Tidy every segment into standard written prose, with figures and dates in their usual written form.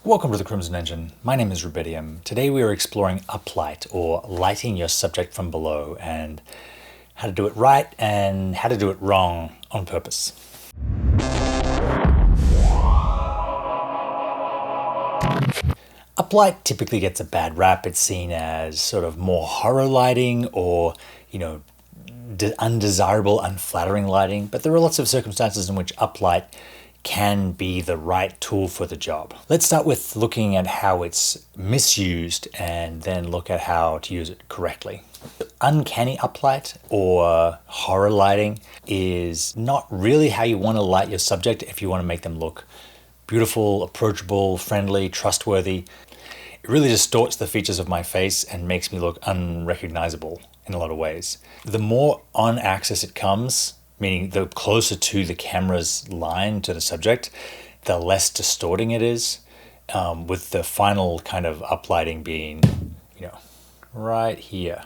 Welcome to the Crimson Engine. My name is Rubidium. Today we are exploring uplight, or lighting your subject from below, and how to do it right and how to do it wrong on purpose. Uplight typically gets a bad rap. It's seen as sort of more horror lighting or, undesirable, unflattering lighting, but there are lots of circumstances in which uplight can be the right tool for the job. Let's start with looking at how it's misused and then look at how to use it correctly. Uncanny uplight or horror lighting is not really how you want to light your subject if you want to make them look beautiful, approachable, friendly, trustworthy. It really distorts the features of my face and makes me look unrecognizable in a lot of ways. The more on axis it comes, meaning the closer to the camera's line to the subject, the less distorting it is, with the final kind of uplighting being, right here.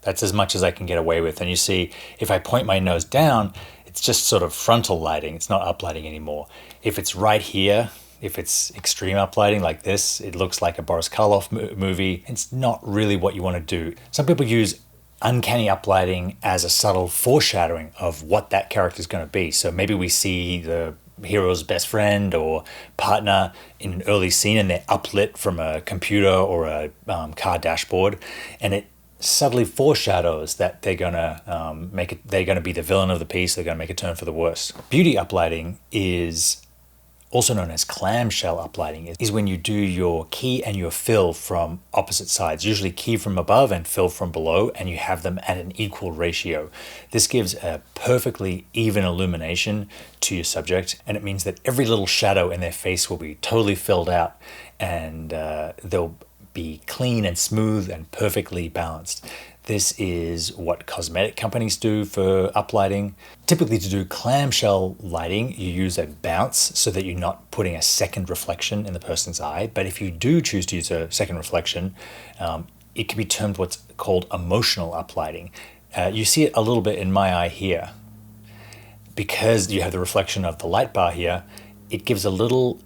That's as much as I can get away with. And you see, if I point my nose down, it's just sort of frontal lighting. It's not uplighting anymore. If it's right here, if it's extreme uplighting like this, it looks like a Boris Karloff movie. It's not really what you want to do. Some people use uncanny uplighting as a subtle foreshadowing of what that character is going to be. So maybe we see the hero's best friend or partner in an early scene and they're uplit from a computer or a car dashboard, and it subtly foreshadows that they're gonna they're gonna be the villain of the piece. They're gonna make a turn for the worse. Beauty uplighting is also known as clamshell uplighting, is when you do your key and your fill from opposite sides, usually key from above and fill from below, and you have them at an equal ratio. This gives a perfectly even illumination to your subject, and it means that every little shadow in their face will be totally filled out, and they'll be clean and smooth and perfectly balanced. This is what cosmetic companies do for uplighting. Typically, to do clamshell lighting, you use a bounce so that you're not putting a second reflection in the person's eye. But if you do choose to use a second reflection, it can be termed what's called emotional uplighting. You see it a little bit in my eye here. Because you have the reflection of the light bar here, it gives a little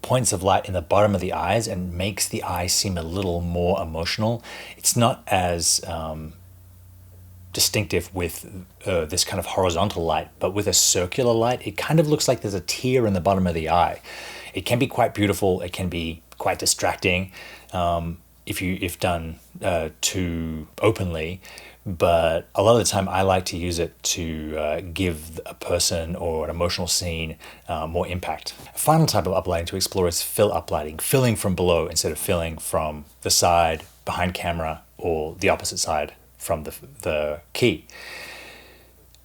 points of light in the bottom of the eyes and makes the eye seem a little more emotional. It's not as distinctive with this kind of horizontal light, but with a circular light, it kind of looks like there's a tear in the bottom of the eye. It can be quite beautiful. It can be quite distracting if done too openly. But a lot of the time I like to use it to give a person or an emotional scene more impact. A final type of uplighting to explore is fill uplighting, filling from below instead of filling from the side, behind camera, or the opposite side from the key.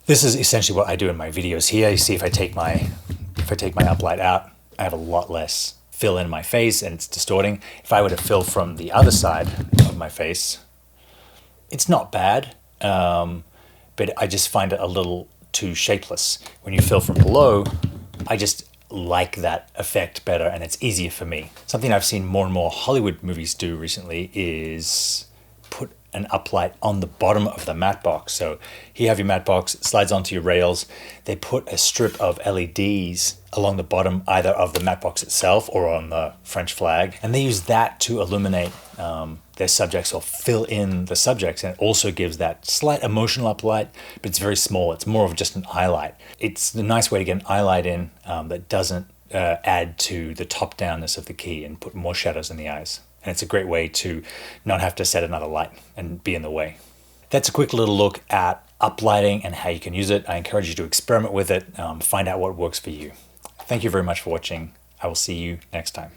This is essentially what I do in my videos here. You see, if I take my uplight out, I have a lot less fill in my face and it's distorting. If I were to fill from the other side of my face, it's not bad, but I just find it a little too shapeless. When you fill from below, I just like that effect better and it's easier for me. Something I've seen more and more Hollywood movies do recently is put an uplight on the bottom of the matte box. So here you have your matte box, it slides onto your rails. They put a strip of LEDs along the bottom, either of the matte box itself or on the French flag, and they use that to illuminate their subjects or fill in the subjects, and it also gives that slight emotional uplight, but it's very small. It's more of just an eye light. It's a nice way to get an eye light in that doesn't add to the top-downness of the key and put more shadows in the eyes. And it's a great way to not have to set another light and be in the way. That's a quick little look at uplighting and how you can use it. I encourage you to experiment with it, find out what works for you. Thank you very much for watching. I will see you next time.